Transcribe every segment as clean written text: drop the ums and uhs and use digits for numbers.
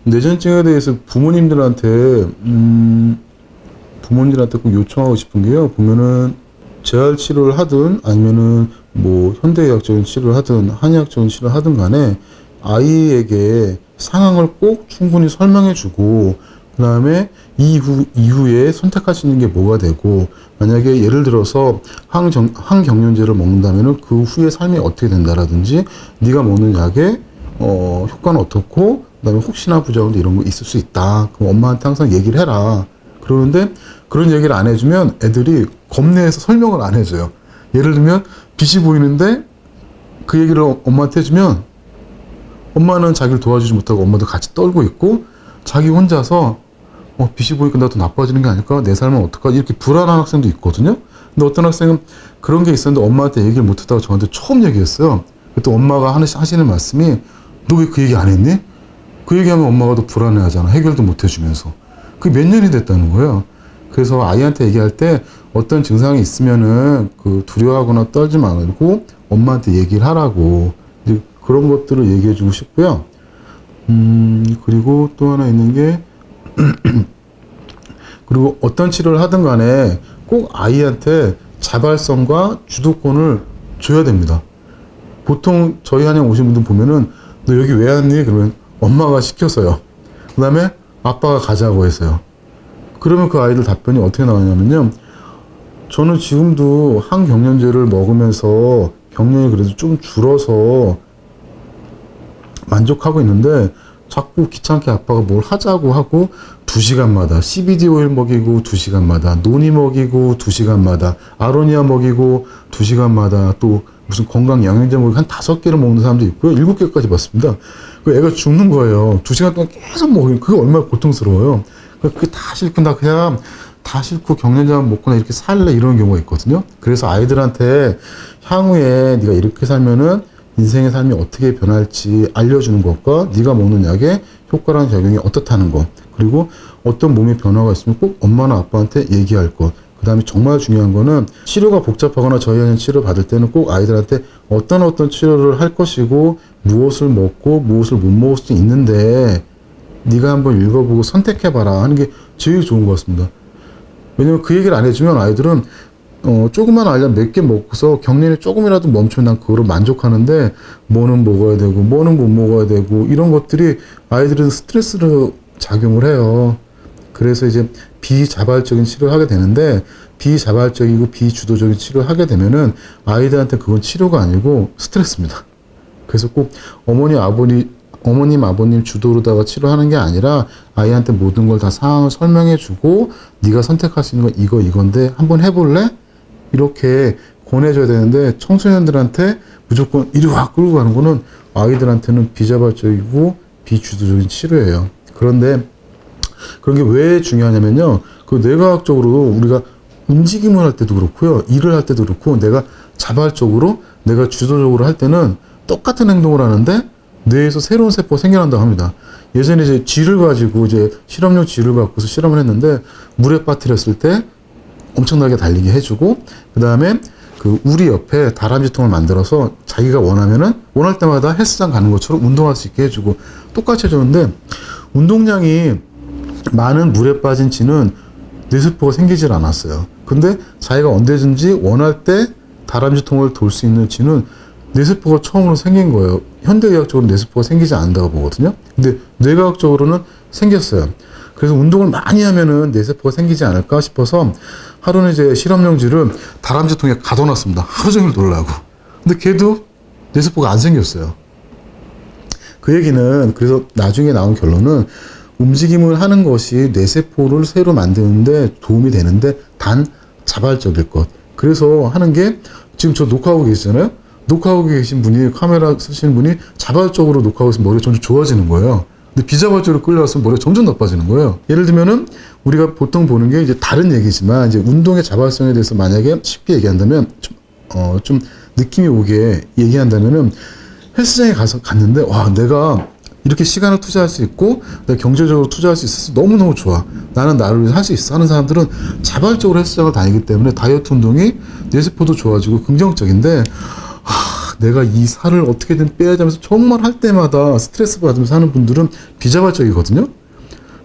뇌전증에 대해서 부모님들한테 꼭 요청하고 싶은 게요. 보면은 재활 치료를 하든 아니면은 뭐 현대의학적인 치료를 하든 한의학적인 치료를 하든 간에 아이에게 상황을 꼭 충분히 설명해주고 그 다음에 이후에 선택할 수 있는 게 뭐가 되고, 만약에 예를 들어서 항경련제를 먹는다면은 그 후에 삶이 어떻게 된다라든지, 네가 먹는 약의 효과는 어떻고, 그 다음에 혹시나 부작용도 이런 거 있을 수 있다. 그럼 엄마한테 항상 얘기를 해라. 그러는데 그런 얘기를 안 해주면 애들이 겁내서 설명을 안 해줘요. 예를 들면 빛이 보이는데 그 얘기를 엄마한테 해주면 엄마는 자기를 도와주지 못하고 엄마도 같이 떨고 있고, 자기 혼자서 빛이 보니까 나도 나빠지는 게 아닐까? 내 삶은 어떡하지? 이렇게 불안한 학생도 있거든요. 근데 어떤 학생은 그런 게 있었는데 엄마한테 얘기를 못했다고 저한테 처음 얘기했어요. 그랬더니 엄마가 하시는 말씀이, 너 왜 그 얘기 안 했니? 그 얘기하면 엄마가 더 불안해하잖아. 해결도 못 해주면서. 그게 몇 년이 됐다는 거예요. 그래서 아이한테 얘기할 때 어떤 증상이 있으면은 두려워하거나 떨지 말고 엄마한테 얘기를 하라고, 이제 그런 것들을 얘기해 주고 싶고요. 그리고 또 하나 있는 게 그리고 어떤 치료를 하든 간에 꼭 아이한테 자발성과 주도권을 줘야 됩니다. 보통 저희 한의원 오신 분들 보면은 너 여기 왜 왔니? 그러면 엄마가 시켜서요. 그 다음에 아빠가 가자고 해서요. 그러면 그 아이들 답변이 어떻게 나오냐면요. 저는 지금도 항경련제를 먹으면서 경련이 그래도 좀 줄어서 만족하고 있는데, 자꾸 귀찮게 아빠가 뭘 하자고 하고 2시간마다 CBD 오일 먹이고 2시간마다 논이 먹이고 2시간마다 아로니아 먹이고 2시간마다 또 무슨 건강 영양제 먹이고 한 5개를 먹는 사람도 있고요. 7개까지 봤습니다. 그 애가 죽는 거예요. 2시간 동안 계속 먹이고. 그게 얼마나 고통스러워요. 그게 다 싫고 나 그냥 다 싫고 경련제만 먹거나 이렇게 살래, 이런 경우가 있거든요. 그래서 아이들한테 향후에 네가 이렇게 살면은 인생의 삶이 어떻게 변할지 알려주는 것과 네가 먹는 약의 효과랑 작용이 어떻다는 것, 그리고 어떤 몸의 변화가 있으면 꼭 엄마나 아빠한테 얘기할 것, 그 다음에 정말 중요한 거는 치료가 복잡하거나 저희 한의원 치료 받을 때는 꼭 아이들한테 어떤 치료를 할 것이고 무엇을 먹고 무엇을 못 먹을 수 있는데 네가 한번 읽어보고 선택해봐라 하는 게 제일 좋은 것 같습니다. 왜냐면 그 얘기를 안 해주면 아이들은 조그만 알약 몇 개 먹고서 경련이 조금이라도 멈추면 난 그거로 만족하는데, 뭐는 먹어야 되고 뭐는 못 먹어야 되고 이런 것들이 아이들은 스트레스로 작용을 해요. 그래서 이제 비자발적인 치료를 하게 되는데, 비자발적이고 비주도적인 치료를 하게 되면은 아이들한테 그건 치료가 아니고 스트레스입니다. 그래서 꼭 어머님 아버님 주도로다가 치료하는 게 아니라 아이한테 모든 걸 다 상황을 설명해 주고 네가 선택할 수 있는 건 이건데 한번 해볼래? 이렇게 권해줘야 되는데, 청소년들한테 무조건 이리 와 끌고 가는 거는 아이들한테는 비자발적이고 비주도적인 치료예요. 그런데 그런 게 왜 중요하냐면요. 그 뇌과학적으로 우리가 움직임을 할 때도 그렇고요. 일을 할 때도 그렇고, 내가 자발적으로 내가 주도적으로 할 때는 똑같은 행동을 하는데 뇌에서 새로운 세포가 생겨난다고 합니다. 예전에 이제 쥐를 가지고 실험용 쥐를 갖고서 실험을 했는데, 물에 빠뜨렸을 때 엄청나게 달리게 해주고, 그 다음에 그 우리 옆에 다람쥐통을 만들어서 자기가 원할 때마다 헬스장 가는 것처럼 운동할 수 있게 해주고 똑같이 해줬는데, 운동량이 많은 물에 빠진 쥐는 뇌세포가 생기질 않았어요. 근데 자기가 언제든지 원할 때 다람쥐통을 돌 수 있는 쥐는 뇌세포가 처음으로 생긴 거예요. 현대의학적으로 뇌세포가 생기지 않는다고 보거든요. 근데 뇌과학적으로는 생겼어요. 그래서 운동을 많이 하면은 뇌세포가 생기지 않을까 싶어서 하루는 이제 실험용쥐를 다람쥐통에 가둬놨습니다. 하루 종일 놀라고. 근데 걔도 뇌세포가 안 생겼어요. 그 얘기는, 그래서 나중에 나온 결론은 움직임을 하는 것이 뇌세포를 새로 만드는데 도움이 되는데 단 자발적일 것. 그래서 하는 게, 지금 저 녹화하고 계시잖아요. 녹화하고 계신 분이, 카메라 쓰시는 분이 자발적으로 녹화하고 있으면 머리가 점점 좋아지는 거예요. 근데 비자발적으로 끌려왔으면 머리가 점점 나빠지는 거예요. 예를 들면은 우리가 보통 보는 게 이제 다른 얘기지만, 이제 운동의 자발성에 대해서 만약에 쉽게 얘기한다면 좀 느낌이 오게 얘기한다면은, 헬스장에 갔는데 와, 내가 이렇게 시간을 투자할 수 있고 내가 경제적으로 투자할 수 있어서 너무너무 좋아, 나는 나를 위해서 할 수 있어 하는 사람들은 자발적으로 헬스장을 다니기 때문에 다이어트 운동이 뇌세포도 좋아지고 긍정적인데, 내가 이 살을 어떻게든 빼야지 하면서 정말 할 때마다 스트레스 받으면서 하는 분들은 비자발적이거든요.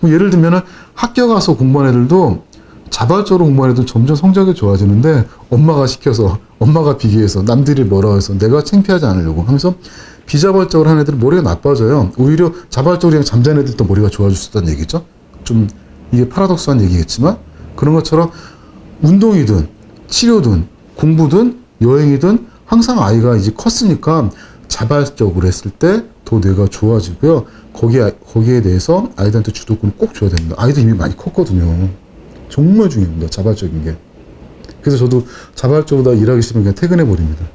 예를 들면 학교 가서 공부한 애들도 자발적으로 공부한 애들 점점 성적이 좋아지는데 엄마가 시켜서, 엄마가 비교해서, 남들이 뭐라 해서 내가 창피하지 않으려고 하면서 비자발적으로 하는 애들은 머리가 나빠져요. 오히려 자발적으로 그냥 잠자는 애들도 머리가 좋아질 수 있다는 얘기죠. 좀 이게 파라독스한 얘기겠지만 그런 것처럼 운동이든 치료든 공부든 여행이든 항상 아이가 이제 컸으니까 자발적으로 했을 때 더 뇌가 좋아지고요. 거기에 대해서 아이들한테 주도권을 꼭 줘야 됩니다. 아이도 이미 많이 컸거든요. 정말 중요합니다. 자발적인 게. 그래서 저도 자발적으로 일하기 싫으면 그냥 퇴근해 버립니다.